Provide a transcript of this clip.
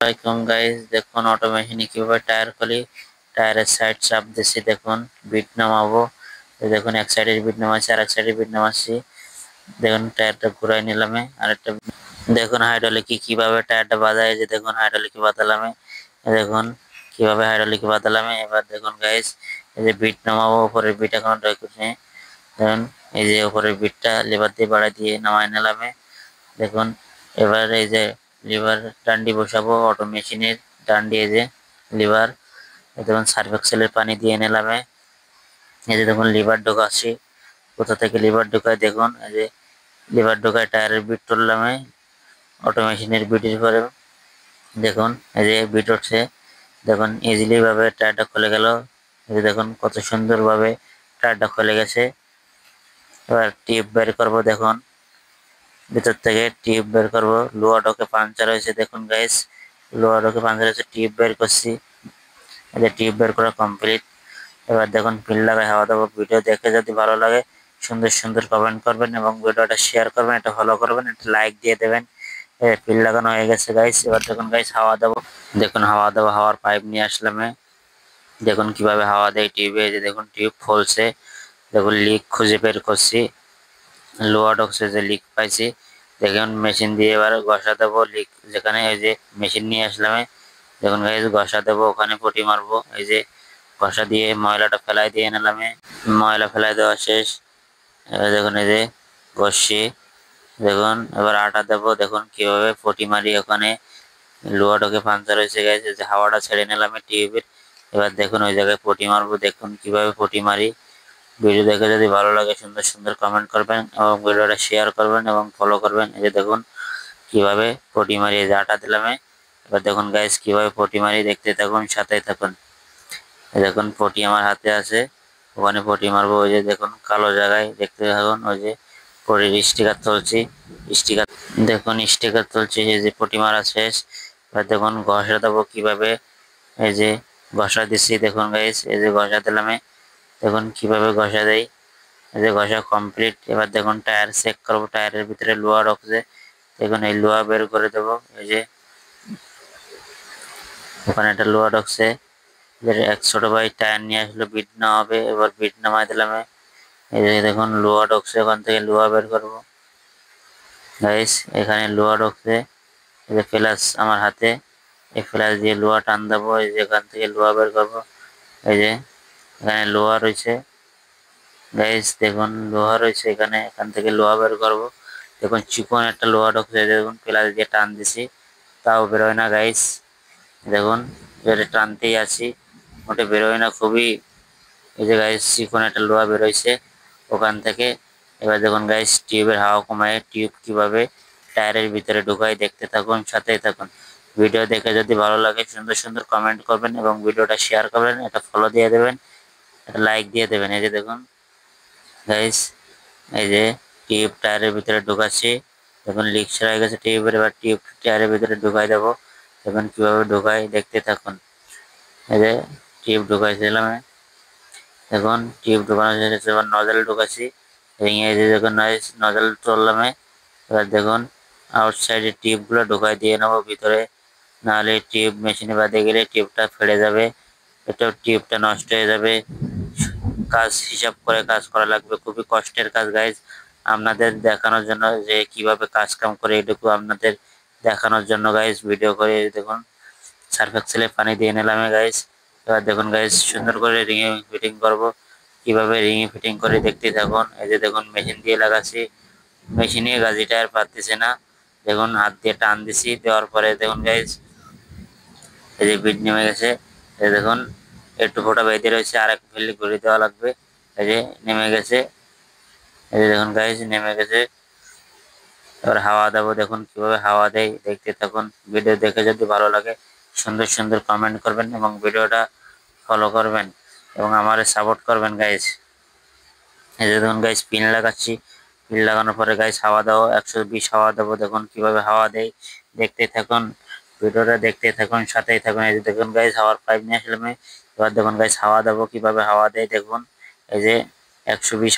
আসসালামাইকুম গাইস, দেখুন অটোমেশনে কিভাবে টায়ার খুলি। টায়ারের সাইড চাপ দিচ্ছি, দেখুন বিট নামাবো। দেখুন এক সাইডের বিট নামাচ্ছি আর এক সাইডের বিট নামাচ্ছি। দেখুন টায়ারটা ঘুরাই নিলাম। আরেকটা দেখুন হাইড্রোলিক কিভাবে টায়ারটা বাজায়, যে দেখুন হাইড্রোলিক বাদালাম। দেখুন কিভাবে হাইড্রোলিক বাদালাম। এবার দেখুন গাইস, এই যে বিট নামাবো, উপরের বিট এখন দেখুন এই যে উপরের বিটটা লেবার দিয়ে বাড়াই দিয়ে নামাই নিলাম। দেখুন এবার এই যে লিভার ডান্ডি বসাবো, অটো মেশিনের ডান্ডি, এই যে লিভার। দেখুন সার্ফ এক্সেলের পানি দিয়ে নিলাম। এই যে দেখুন লিভার ঢোকাচ্ছি, কোথা থেকে লিভার ঢোকায়। দেখুন এই যে লিভার ঢোকায় টায়ারের বিট তুললাম অটো মেশিনের বিটের পরে। দেখুন এই যে বিট উঠছে, দেখুন ইজিলি ভাবে টায়ারটা খুলে গেল। এই যে দেখুন কত সুন্দর ভাবে টায়ারটা খুলে গেছে। এবার টিপ বের করবো, দেখুন ভিতর থেকে টিউব বের করবো। লোহা ডকে পাঞ্চার হয়েছে, দেখুন গাইস লোহা ডকে পাঞ্চার হয়েছে, টিউব বের করছি। এই যে টিউব বের করা কমপ্লিট। এবার দেখুন পিন লাগাই হাওয়া দেবো। ভিডিও দেখে যদি ভালো লাগে সুন্দর সুন্দর কমেন্ট করবেন এবং ভিডিওটা শেয়ার করবেন, এটা ফলো করবেন, একটা লাইক দিয়ে দেবেন। পিন লাগানো হয়ে গেছে গাইস। এবার দেখুন গাইস হাওয়া দেবো, দেখুন হাওয়া দেবো। হাওয়ার পাইপ নিয়ে আসলাম। দেখুন কিভাবে হাওয়া দেয় টিউবে। এই যে দেখুন টিউব ফুলছে, দেখুন লিক খুঁজে বের করছি। লোহা ডকসে যে লিক পাইছি, দেখুন মেশিন দিয়ে এবার ঘষা দেবো লিক যেখানে। এই যে মেশিন নিয়ে আসলাম, দেখুন গাইস ঘষা দেবো, ওখানে পটি মারবো। এই যে ঘষা দিয়ে ময়লাটা ফেলাই দিয়ে নিলাম। ময়লা ফেলাই দেওয়া শেষ। এবার দেখুন এই যে ঘষছি। দেখুন এবার আটা দেবো, দেখুন কিভাবে পটি মারি। ওখানে লোহা ডকে পাঞ্চার হয়েছে গাইস, যে হাওয়াটা ছেড়ে নিলাম টিউবের। এবার দেখুন ওই জায়গায় পটি মারবো, দেখুন কিভাবে পটি মারি। ভিডিও দেখে যদি ভালো লাগে সুন্দর সুন্দর কমেন্ট করবেন এবং ভিডিওটা শেয়ার করবেন এবং ফলো করবেন। এই যে দেখুন কিভাবে পটি মারি, এই যে আটা দিলাম। এবার দেখুন গাইস কিভাবে পটি মারি, দেখতে থাকুন, সাথে থাকুন। এই দেখুন পটি আমার হাতে আছে, ওখানে পটি মারবো। ওই যে দেখুন কালো জায়গায়, দেখতে থাকুন। ওই যে পটির স্টিকার তুলছি, স্টিকার দেখুন স্টিকার তুলছি। এই যে পটি মারা শেষ। এবার দেখুন ঘষা দেবো কিভাবে। এই যে ঘষা দিচ্ছি, দেখুন গাইস এই যে ঘষা দিলাম। দেখুন কিভাবে ঘষা দেয়। এই যে ঘষা কমপ্লিট। এবার দেখুন টায়ার চেক করবো, টায়ারের ভিতরে লোহা ঢুকছে। দেখুন এই লোহা বের করে দেবো। এই যে ওখানে একটা লোহা ঢুকছে। এক ছোট ভাই টায়ার নিয়ে আসলো, বিট নামাবে। এবার বিট নামাই দিলাম। এই যে দেখুন লোহা ঢুকছে, ওখান থেকে লোহা বের করবো গাইস। এখানে লোহা ঢুকছে, এই যে ফ্ল্যাশ আমার হাতে, এই ফ্ল্যাশ দিয়ে লোহা টান দেবো। এই যে এখান থেকে লোহা বের করবো। এই যে এখানে লোহা রয়েছে গাইস, দেখুন লোহা রয়েছে এখানে, এখান থেকে লোহা বের করবো। দেখুন চিকন একটা লোহা ঢুকছে, দেখুন প্লাস দিয়ে টান দিছি, তাও বেরোয় না গাইস। দেখুন এবারে টানতেই আছি, ওটা বেরোয় না খুবই। এই যে গাইস চিকন একটা লোহা বেরোইছে ওখান থেকে। এবার দেখুন গাইস টিউবের হাওয়া কমায় টিউব কিভাবে টায়ারের ভিতরে ঢুকাই, দেখতে থাকুন, সাথেই থাকুন। ভিডিও দেখে যদি ভালো লাগে সুন্দর সুন্দর কমেন্ট করবেন এবং ভিডিওটা শেয়ার করবেন, এটা ফলো দিয়ে দেবেন, একটা লাইক দিয়ে দেবেন। এই যে দেখুন গাইস এই যে টিউব টায়ারের ভিতরে ঢুকাচ্ছি। দেখুন লিক ছেড়ে গেছে টিউবের, এবার টিউব টায়ারের ভিতরে ঢুকাই দেবো। দেখুন কিভাবে ঢুকাই, দেখতে থাকুন। এই যে টিউব ঢুকাইছিলাম। দেখুন টিউব ঢুকানো শেষে এবার নজল ঢুকাচ্ছি। এই যে দেখুন নজল তুললাম। এবার দেখুন আউটসাইডের টিউব গুলো ঢুকাই দিয়ে নেবো ভিতরে, নাহলে টিউব মেশিনে বাঁধে গেলে টিউবটা ফেড়ে যাবে, এটা টিউবটা নষ্ট হয়ে যাবে। কাজ হিসাব করে কাজ করা লাগবে, খুবই কষ্টের কাজ গাইজ। আপনাদের দেখানোর জন্য যে কিভাবে কাজ কাম করে, এটুকু আপনাদের দেখানোর জন্য গাইজ ভিডিও করে। দেখুন সার্ফ এক্সেলে পানি দিয়ে নিলাম গাইজ। এবার দেখুন গাইজ সুন্দর করে রিঙে ফিটিং করব, কিভাবে রিঙে ফিটিং করে দেখতে থাকুন। এই যে দেখুন মেশিন দিয়ে লাগাচ্ছি, মেশিনে গাজিটা আর পারতেছে না। দেখুন হাত দিয়ে টান দিছি, দেওয়ার পরে দেখুন গাইজ এই যে বিট নেমে গেছে। এই দেখুন একটু ফোটা বেঁধে রয়েছে, আর এক ফেলে ঘুরে দেওয়া লাগবে। এই যে নেমে গেছে, এই যে দেখুন গাইজ নেমে গেছে। এবার হাওয়া দেবো, দেখুন কিভাবে হাওয়া দেয়, দেখতে থাকুন। ভিডিও দেখে যদি ভালো লাগে সুন্দর সুন্দর কমেন্ট করবেন এবং ভিডিওটা ফলো করবেন এবং আমারে সাপোর্ট করবেন গাইজ। এই যে দেখুন গাইজ পিন লাগাচ্ছি, পিন লাগানোর পরে গাইজ হাওয়া দেবো, 120 হাওয়া দেবো। দেখুন কিভাবে হাওয়া দেয়, দেখতে থাকুন, ভিডিওটা দেখতে থাকুন, সাথেই থাকুন। এই যে দেখুন গাইজ হাওয়ার পাইপ নিয়ে আসলাম। এবার দেখুন গাইজ হাওয়া দেবো, কিভাবে হাওয়া দেয় দেখুন। এই যে 120